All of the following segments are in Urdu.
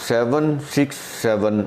767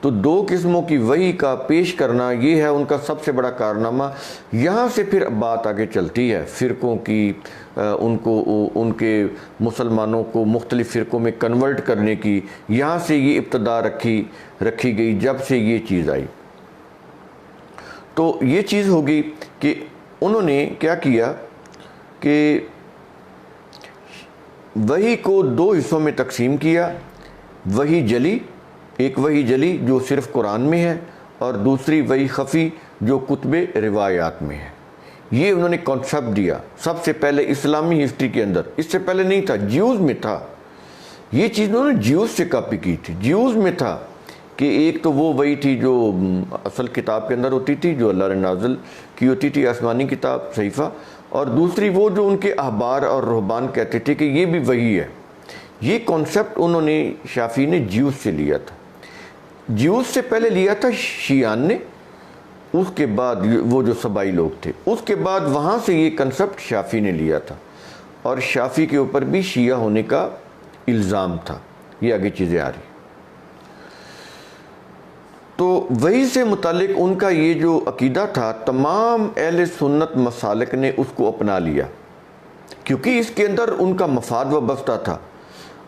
تو دو قسموں کی وحی کا پیش کرنا یہ ہے ان کا سب سے بڑا کارنامہ۔ یہاں سے پھر بات آگے چلتی ہے فرقوں کی، ان کے مسلمانوں کو مختلف فرقوں میں کنورٹ کرنے کی، یہاں سے یہ ابتدا رکھی گئی جب سے یہ چیز آئی۔ تو یہ چیز ہوگی کہ انہوں نے کیا کیا کہ وحی کو دو حصوں میں تقسیم کیا، وحی جلی، ایک وحی جلی جو صرف قرآن میں ہے، اور دوسری وحی خفی جو کتب روایات میں ہے۔ یہ انہوں نے کانسیپٹ دیا سب سے پہلے اسلامی ہسٹری کے اندر، اس سے پہلے نہیں تھا، جیوز میں تھا۔ یہ چیز انہوں نے جیوز سے کاپی کی تھی۔ جیوز میں تھا کہ ایک تو وہ وحی تھی جو اصل کتاب کے اندر ہوتی تھی، جو اللہ نے نازل کی ہوتی تھی، آسمانی کتاب صحیفہ، اور دوسری وہ جو ان کے احبار اور رہبان کہتے تھے کہ یہ بھی وحی ہے۔ یہ کانسیپٹ انہوں نے شافعی نے جیوز سے لیا تھا۔ جیوز سے پہلے لیا تھا شیعان نے، اس کے بعد وہ جو سبائی لوگ تھے، اس کے بعد وہاں سے یہ کنسپٹ شافعی نے لیا تھا، اور شافعی کے اوپر بھی شیعہ ہونے کا الزام تھا۔ یہ آگے چیزیں آ رہی۔ تو وحی سے متعلق ان کا یہ جو عقیدہ تھا، تمام اہل سنت مسالک نے اس کو اپنا لیا، کیونکہ اس کے اندر ان کا مفاد وابستہ تھا۔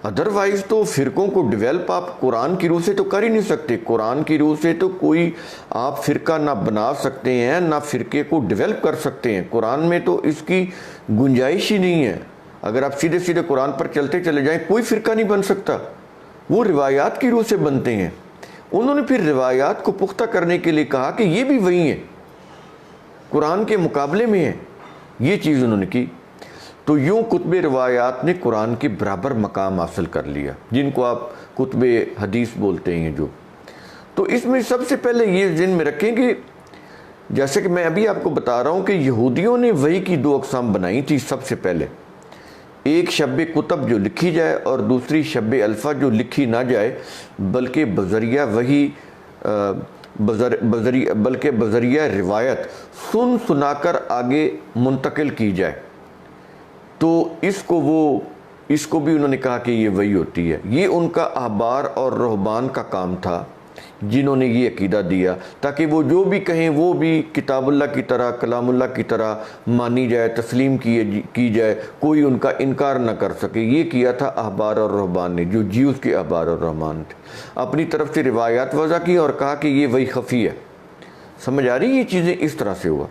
ادروائز تو فرقوں کو ڈیولپ آپ قرآن کی روح سے تو کر ہی نہیں سکتے۔ قرآن کی روح سے تو کوئی آپ فرقہ نہ بنا سکتے ہیں، نہ فرقے کو ڈیولپ کر سکتے ہیں۔ قرآن میں تو اس کی گنجائش ہی نہیں ہے۔ اگر آپ سیدھے سیدھے قرآن پر چلتے چلے جائیں، کوئی فرقہ نہیں بن سکتا، وہ روایات کی روح سے بنتے ہیں۔ انہوں نے پھر روایات کو پختہ کرنے کے لیے کہا کہ یہ بھی وہی ہیں، قرآن کے مقابلے میں ہیں۔ یہ چیز انہوں نے کی۔ تو یوں کتب روایات نے قرآن کے برابر مقام حاصل کر لیا، جن کو آپ کتب حدیث بولتے ہیں جو۔ تو اس میں سب سے پہلے یہ ذہن میں رکھیں کہ جیسے کہ میں ابھی آپ کو بتا رہا ہوں کہ یہودیوں نے وحی کی دو اقسام بنائی تھی سب سے پہلے، ایک شب کتب جو لکھی جائے اور دوسری شب الفا جو لکھی نہ جائے بلکہ بذریعہ وحی بلکہ بذریعہ روایت سنا کر آگے منتقل کی جائے۔ تو اس کو بھی انہوں نے کہا کہ یہ وحی ہوتی ہے۔ یہ ان کا احبار اور رہبان کا کام تھا، جنہوں نے یہ عقیدہ دیا تاکہ وہ جو بھی کہیں وہ بھی کتاب اللہ کی طرح، کلام اللہ کی طرح مانی جائے، تسلیم کی جائے، کوئی ان کا انکار نہ کر سکے۔ یہ کیا تھا احبار اور رہبان نے، جو جیوز کے احبار اور رہبان تھے۔ اپنی طرف سے روایات وضع کی اور کہا کہ یہ وحی خفی ہے۔ سمجھ آ رہی یہ چیزیں؟ اس طرح سے ہوا۔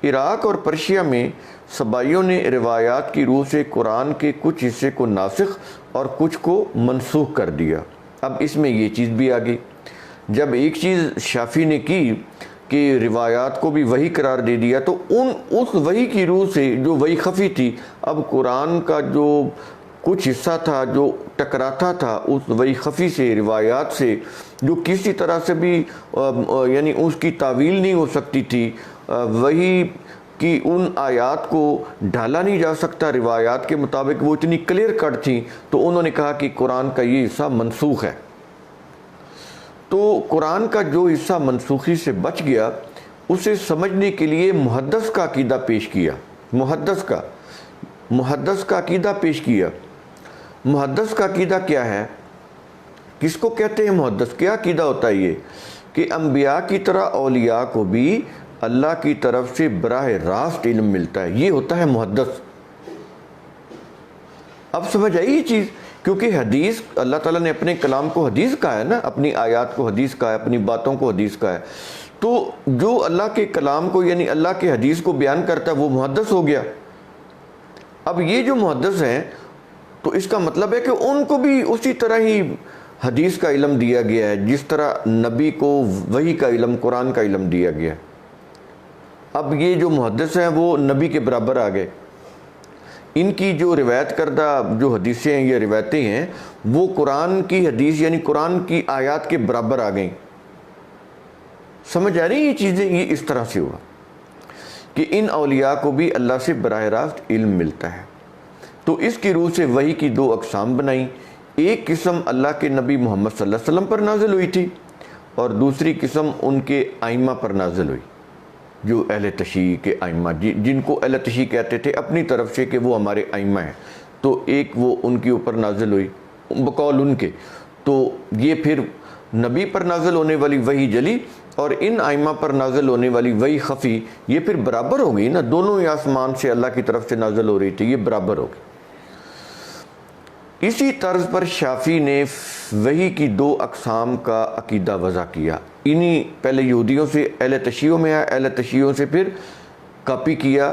عراق اور پرشیا میں سبائیوں نے روایات کی روح سے قرآن کے کچھ حصے کو ناسخ اور کچھ کو منسوخ کر دیا۔ اب اس میں یہ چیز بھی آ گئی، جب ایک چیز شافعی نے کی کہ روایات کو بھی وحی قرار دے دیا، تو اس وحی کی روح سے جو وحی خفی تھی، اب قرآن کا جو کچھ حصہ تھا جو ٹکراتا تھا اس وحی خفی سے، روایات سے، جو کسی طرح سے بھی یعنی اس کی تعویل نہیں ہو سکتی تھی، وحی کی ان آیات کو ڈھالا نہیں جا سکتا روایات کے مطابق، وہ اتنی کلیئر کٹ تھیں، تو انہوں نے کہا کہ قرآن کا یہ حصہ منسوخ ہے۔ تو قرآن کا جو حصہ منسوخی سے بچ گیا، اسے سمجھنے کے لیے محدث کا عقیدہ پیش کیا۔ محدث کا عقیدہ پیش کیا۔ محدث کا عقیدہ کیا ہے؟ کس کو کہتے ہیں محدث؟ کیا عقیدہ ہوتا ہے یہ؟ کہ انبیاء کی طرح اولیاء کو بھی اللہ کی طرف سے براہ راست علم ملتا ہے، یہ ہوتا ہے محدث۔ اب سمجھ آئی یہ چیز؟ کیونکہ حدیث، اللہ تعالیٰ نے اپنے کلام کو حدیث کہا ہے نا، اپنی آیات کو حدیث کہا ہے، اپنی باتوں کو حدیث کہا ہے۔ تو جو اللہ کے کلام کو یعنی اللہ کے حدیث کو بیان کرتا ہے وہ محدث ہو گیا۔ اب یہ جو محدث ہیں تو اس کا مطلب ہے کہ ان کو بھی اسی طرح ہی حدیث کا علم دیا گیا ہے جس طرح نبی کو وحی کا علم، قرآن کا علم دیا گیا ہے۔ اب یہ جو محدث ہیں وہ نبی کے برابر آ گئے۔ ان کی جو روایت کردہ جو حدیثیں ہیں یا روایتیں ہیں وہ قرآن کی حدیث یعنی قرآن کی آیات کے برابر آ گئیں۔ سمجھ آ رہی یہ چیزیں؟ یہ اس طرح سے ہوا کہ ان اولیاء کو بھی اللہ سے براہ راست علم ملتا ہے۔ تو اس کی روح سے وحی کی دو اقسام بنائیں، ایک قسم اللہ کے نبی محمد صلی اللہ علیہ وسلم پر نازل ہوئی تھی اور دوسری قسم ان کے ائمہ پر نازل ہوئی، جو اہل تشیع کے ائمہ، جن کو اہل تشیع کہتے تھے اپنی طرف سے کہ وہ ہمارے ائمہ ہیں، تو ایک وہ ان کے اوپر نازل ہوئی بقول ان کے۔ تو یہ پھر نبی پر نازل ہونے والی وحی جلی اور ان ائمہ پر نازل ہونے والی وحی خفی، یہ پھر برابر ہو گئی نا، دونوں ہی آسمان سے اللہ کی طرف سے نازل ہو رہی تھی، یہ برابر ہو گئی۔ اسی طرز پر شافعی نے وحی کی دو اقسام کا عقیدہ وضع کیا، انہی پہلے یہودیوں سے اہل تشیعوں میں آیا، اہل تشیعوں سے پھر کاپی کیا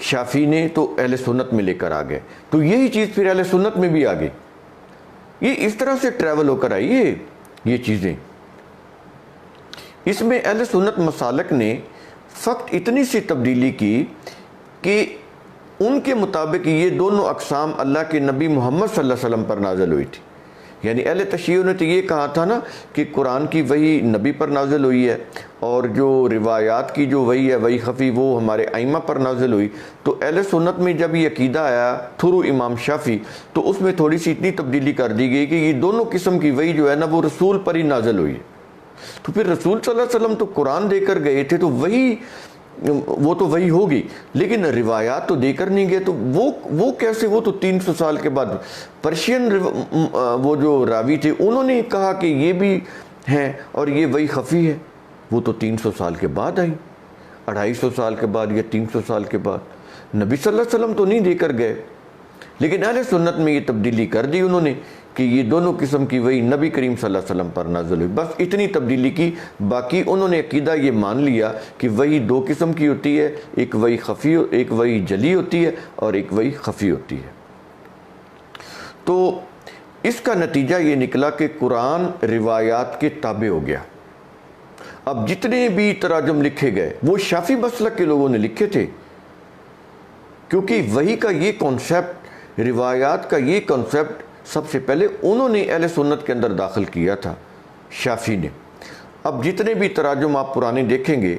شافعی نے، تو اہل سنت میں لے کر آ گئے، تو یہی چیز پھر اہل سنت میں بھی آ گئی، یہ اس طرح سے ٹریول ہو کر آئی یہ چیزیں۔ اس میں اہل سنت مسالک نے فقط اتنی سی تبدیلی کی کہ ان کے مطابق یہ دونوں اقسام اللہ کے نبی محمد صلی اللہ علیہ وسلم پر نازل ہوئی تھی، یعنی اہل تشیع نے تو یہ کہا تھا نا کہ قرآن کی وحی نبی پر نازل ہوئی ہے، اور جو روایات کی جو وحی ہے وحی خفی وہ ہمارے ائمہ پر نازل ہوئی، تو اہل سنت میں جب یہ عقیدہ آیا تھرو امام شافعی، تو اس میں تھوڑی سی اتنی تبدیلی کر دی گئی کہ یہ دونوں قسم کی وحی جو ہے نا وہ رسول پر ہی نازل ہوئی ہے۔ تو پھر رسول صلی اللہ علیہ وسلم تو قرآن دے کر گئے تھے، تو وہ تو وہی ہوگی، لیکن روایات تو دے کر نہیں گئے، تو وہ کیسے؟ وہ تو 300 سال کے بعد پرشین وہ جو راوی تھے انہوں نے کہا کہ یہ بھی ہیں اور یہ وحی خفی ہے، وہ تو 300 سال کے بعد آئی، 250 سال کے بعد یا 300 سال کے بعد، نبی صلی اللہ علیہ وسلم تو نہیں دے کر گئے، لیکن اہل سنت میں یہ تبدیلی کر دی انہوں نے کہ یہ دونوں قسم کی وحی نبی کریم صلی اللہ علیہ وسلم پر نازل ہوئی، بس اتنی تبدیلی کی، باقی انہوں نے عقیدہ یہ مان لیا کہ وحی دو قسم کی ہوتی ہے، ایک وحی خفی، ایک وحی جلی ہوتی ہے اور ایک وحی خفی ہوتی ہے۔ تو اس کا نتیجہ یہ نکلا کہ قرآن روایات کے تابع ہو گیا۔ اب جتنے بھی تراجم لکھے گئے وہ شافعی مسلک کے لوگوں نے لکھے تھے، کیونکہ وحی کا یہ کانسیپٹ، روایات کا یہ کانسیپٹ سب سے پہلے انہوں نے اہل سنت کے اندر داخل کیا تھا، شافعی نے۔ اب جتنے بھی تراجم آپ پرانے دیکھیں گے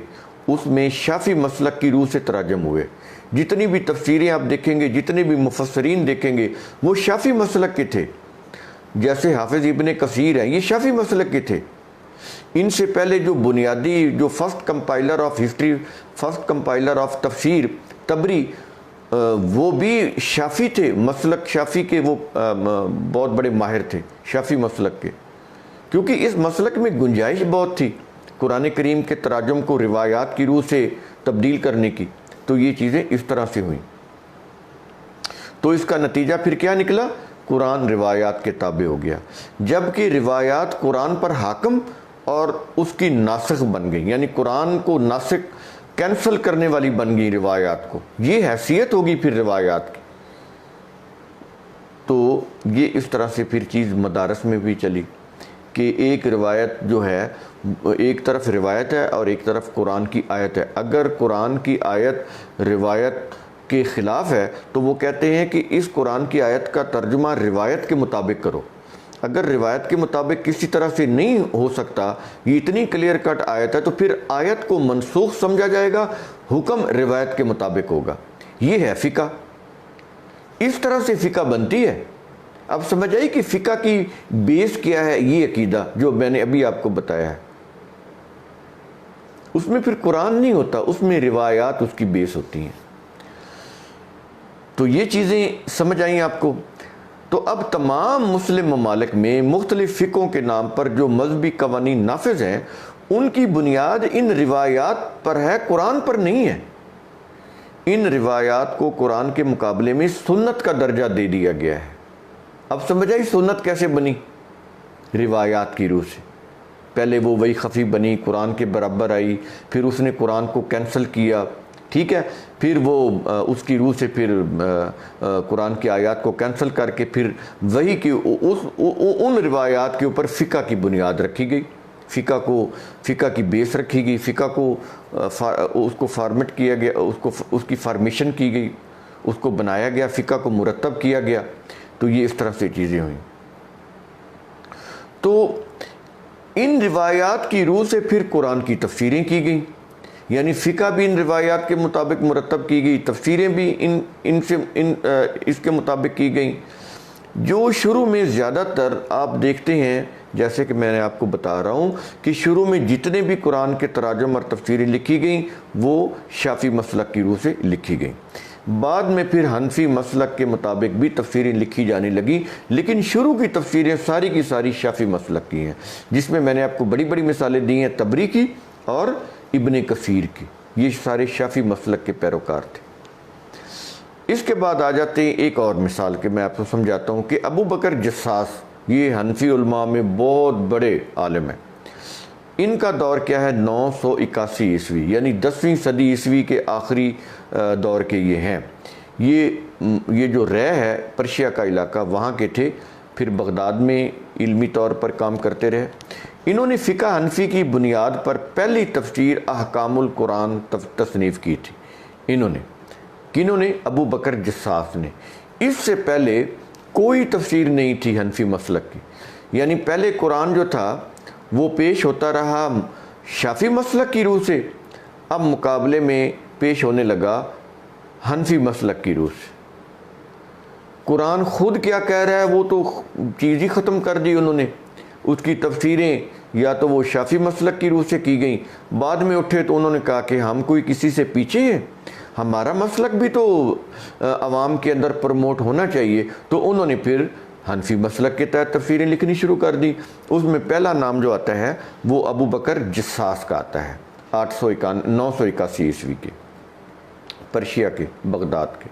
اس میں شافعی مسلک کی روح سے تراجم ہوئے، جتنی بھی تفسیریں آپ دیکھیں گے، جتنے بھی مفسرین دیکھیں گے وہ شافعی مسلک کے تھے، جیسے حافظ ابن کثیر ہیں یہ شافعی مسلک کے تھے۔ ان سے پہلے جو بنیادی جو first compiler of history, first compiler of تفسیر طبری، وہ بھی شافعی تھے، مسلک شافعی کے وہ بہت بڑے ماہر تھے شافعی مسلک کے، کیونکہ اس مسلک میں گنجائش بہت تھی قرآن کریم کے تراجم کو روایات کی روح سے تبدیل کرنے کی، تو یہ چیزیں اس طرح سے ہوئیں۔ تو اس کا نتیجہ پھر کیا نکلا؟ قرآن روایات کے تابع ہو گیا، جبکہ روایات قرآن پر حاکم اور اس کی ناسخ بن گئی، یعنی قرآن کو ناسخ کینسل کرنے والی بن گئی روایات کو، یہ حیثیت ہوگی پھر روایات کی۔ تو یہ اس طرح سے پھر چیز مدارس میں بھی چلی کہ ایک روایت جو ہے، ایک طرف روایت ہے اور ایک طرف قرآن کی آیت ہے، اگر قرآن کی آیت روایت کے خلاف ہے تو وہ کہتے ہیں کہ اس قرآن کی آیت کا ترجمہ روایت کے مطابق کرو، اگر روایت کے مطابق کسی طرح سے نہیں ہو سکتا، یہ اتنی کلیئر کٹ آیت ہے، تو پھر آیت کو منسوخ سمجھا جائے گا، حکم روایت کے مطابق ہوگا، یہ ہے فقہ۔ اس طرح سے فقہ بنتی ہے۔ اب سمجھ آئی کہ فقہ کی بیس کیا ہے؟ یہ عقیدہ جو میں نے ابھی آپ کو بتایا ہے، اس میں پھر قرآن نہیں ہوتا، اس میں روایات اس کی بیس ہوتی ہیں۔ تو یہ چیزیں سمجھ آئیں آپ کو؟ تو اب تمام مسلم ممالک میں مختلف فقہوں کے نام پر جو مذہبی قوانین نافذ ہیں ان کی بنیاد ان روایات پر ہے، قرآن پر نہیں ہے۔ ان روایات کو قرآن کے مقابلے میں سنت کا درجہ دے دیا گیا ہے۔ اب سمجھ آئی سنت کیسے بنی؟ روایات کی روح سے۔ پہلے وہ وحی خفی بنی، قرآن کے برابر آئی، پھر اس نے قرآن کو کینسل کیا، ٹھیک ہے، پھر وہ اس کی روح سے پھر قرآن کی آیات کو کینسل کر کے پھر وحی کی ان روایات کے اوپر فقہ کی بنیاد رکھی گئی، فقہ کی بیس رکھی گئی، فقہ کو اس کو فارمیٹ کیا گیا، اس کی فارمیشن کی گئی، اس کو بنایا گیا، فقہ کو مرتب کیا گیا۔ تو یہ اس طرح سے چیزیں ہوئیں۔ تو ان روایات کی روح سے پھر قرآن کی تفسیریں کی گئیں، یعنی فقہ بھی ان روایات کے مطابق مرتب کی گئی، تفسیریں بھی اس کے مطابق کی گئیں۔ جو شروع میں زیادہ تر آپ دیکھتے ہیں، جیسے کہ میں نے آپ کو بتا رہا ہوں کہ شروع میں جتنے بھی قرآن کے تراجم اور تفسیریں لکھی گئیں وہ شافعی مسلک کی روح سے لکھی گئیں۔ بعد میں پھر حنفی مسلک کے مطابق بھی تفسیریں لکھی جانے لگی، لیکن شروع کی تفسیریں ساری کی ساری شافعی مسلک کی ہیں، جس میں نے آپ کو بڑی بڑی مثالیں دی ہیں طبری کی اور ابن کثیر کی۔ یہ سارے شافعی مسلک کے پیروکار تھے۔ اس کے بعد آ جاتے ہیں ایک اور مثال کہ میں آپ کو سمجھاتا ہوں کہ ابو بکر جساس، یہ حنفی علماء میں بہت بڑے عالم ہیں۔ ان کا دور کیا ہے؟ 981 عیسوی، یعنی 10ویں صدی عیسوی کے آخری دور کے یہ ہیں۔ یہ جو رہ ہے پرشیا کا علاقہ، وہاں کے تھے، پھر بغداد میں علمی طور پر کام کرتے رہے۔ انہوں نے فقہ حنفی کی بنیاد پر پہلی تفسیر احکام القرآن تصنیف کی تھی۔ کنہوں نے؟ ابو بکر جساس نے۔ اس سے پہلے کوئی تفسیر نہیں تھی حنفی مسلک کی، یعنی پہلے قرآن جو تھا وہ پیش ہوتا رہا شافعی مسلک کی روح سے، اب مقابلے میں پیش ہونے لگا حنفی مسلک کی روح سے۔ قرآن خود کیا کہہ رہا ہے وہ تو چیز ہی ختم کر دی انہوں نے۔ اس کی تفسیریں یا تو وہ شافعی مسلک کی روح سے کی گئیں، بعد میں اٹھے تو انہوں نے کہا کہ ہم کوئی کسی سے پیچھے ہیں، ہمارا مسلک بھی تو عوام کے اندر پروموٹ ہونا چاہیے، تو انہوں نے پھر حنفی مسلک کے تحت تفسیریں لکھنی شروع کر دی۔ اس میں پہلا نام جو آتا ہے وہ ابو بکر جساس کا آتا ہے، 981 عیسوی کے، پرشیا کے، بغداد کے۔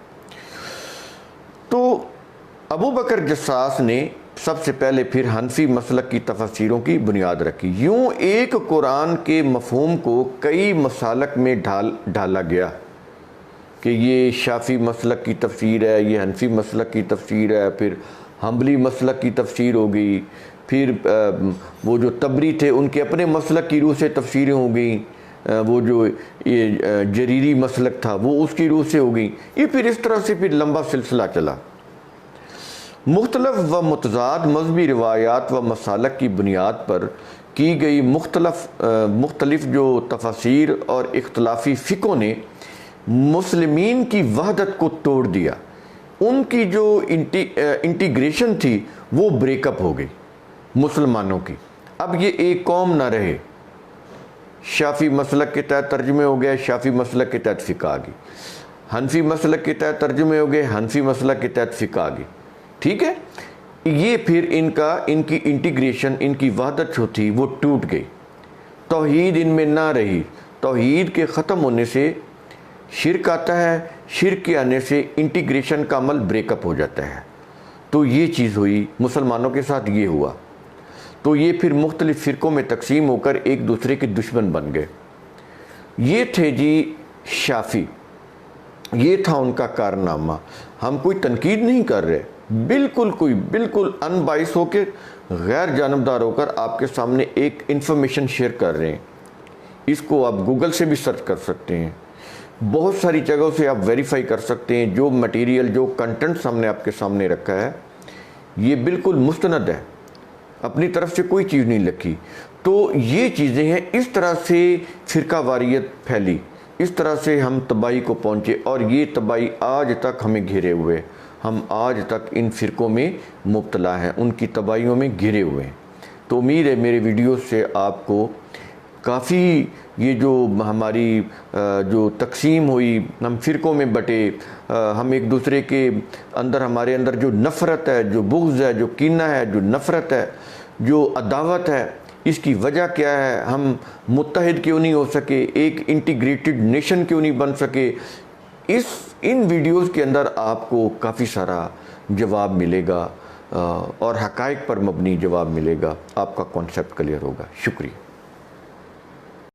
تو ابو بکر جساس نے سب سے پہلے پھر حنفی مسلک کی تفسیروں کی بنیاد رکھی۔ یوں ایک قرآن کے مفہوم کو کئی مسالک میں ڈھالا گیا کہ یہ شافعی مسلک کی تفسیر ہے، یہ حنفی مسلک کی تفسیر ہے، پھر حنبلی مسلک کی تفسیر ہو گئی، پھر وہ جو طبری تھے ان کے اپنے مسلک کی روح سے تفسیریں ہو گئیں، وہ جو جریری مسلک تھا وہ اس کی روح سے ہو گئیں۔ یہ پھر اس طرح سے پھر لمبا سلسلہ چلا۔ مختلف و متضاد مذہبی روایات و مسالک کی بنیاد پر کی گئی مختلف جو تفاسیر اور اختلافی فقہوں نے مسلمین کی وحدت کو توڑ دیا۔ ان کی جو انٹیگریشن تھی وہ بریک اپ ہو گئی مسلمانوں کی۔ اب یہ ایک قوم نہ رہے۔ شافعی مسلک کے تحت ترجمے ہو گئے، شافعی مسلک کے تحت فقہ آ گئی، حنفی مسلک کے تحت ترجمے ہو گئے، حنفی مسلک کے تحت فقہ آ گئی، ٹھیک ہے۔ یہ پھر ان کی انٹیگریشن، ان کی وحدت جو تھی وہ ٹوٹ گئی، توحید ان میں نہ رہی۔ توحید کے ختم ہونے سے شرک آتا ہے، شرک کے آنے سے انٹیگریشن کا عمل بریک اپ ہو جاتا ہے۔ تو یہ چیز ہوئی، مسلمانوں کے ساتھ یہ ہوا، تو یہ پھر مختلف فرقوں میں تقسیم ہو کر ایک دوسرے کے دشمن بن گئے۔ یہ تھے جی شافعی، یہ تھا ان کا کارنامہ۔ ہم کوئی تنقید نہیں کر رہے، بالکل ان بائس ہو کے، غیر جانبدار ہو کر آپ کے سامنے ایک انفارمیشن شیئر کر رہے ہیں۔ اس کو آپ گوگل سے بھی سرچ کر سکتے ہیں، بہت ساری جگہوں سے آپ ویریفائی کر سکتے ہیں۔ جو مٹیریل، جو کنٹنٹس ہم نے آپ کے سامنے رکھا ہے یہ بالکل مستند ہے، اپنی طرف سے کوئی چیز نہیں لکھی۔ تو یہ چیزیں ہیں، اس طرح سے فرقہ واریت پھیلی، اس طرح سے ہم تباہی کو پہنچے، اور یہ تباہی آج تک ہمیں گھیرے ہوئے، ہم آج تک ان فرقوں میں مبتلا ہیں، ان کی تباہیوں میں گھرے ہوئے ہیں۔ تو امید ہے میرے ویڈیوز سے آپ کو کافی یہ جو ہماری جو تقسیم ہوئی، ہم فرقوں میں بٹے، ہم ایک دوسرے کے اندر، ہمارے اندر جو نفرت ہے، جو بغض ہے، جو کینہ ہے، جو نفرت ہے، جو عداوت ہے، اس کی وجہ کیا ہے؟ ہم متحد کیوں نہیں ہو سکے؟ ایک انٹیگریٹڈ نیشن کیوں نہیں بن سکے؟ ان ویڈیوز کے اندر آپ کو کافی سارا جواب ملے گا، اور حقائق پر مبنی جواب ملے گا، آپ کا کانسیپٹ کلیئر ہوگا۔ شکریہ۔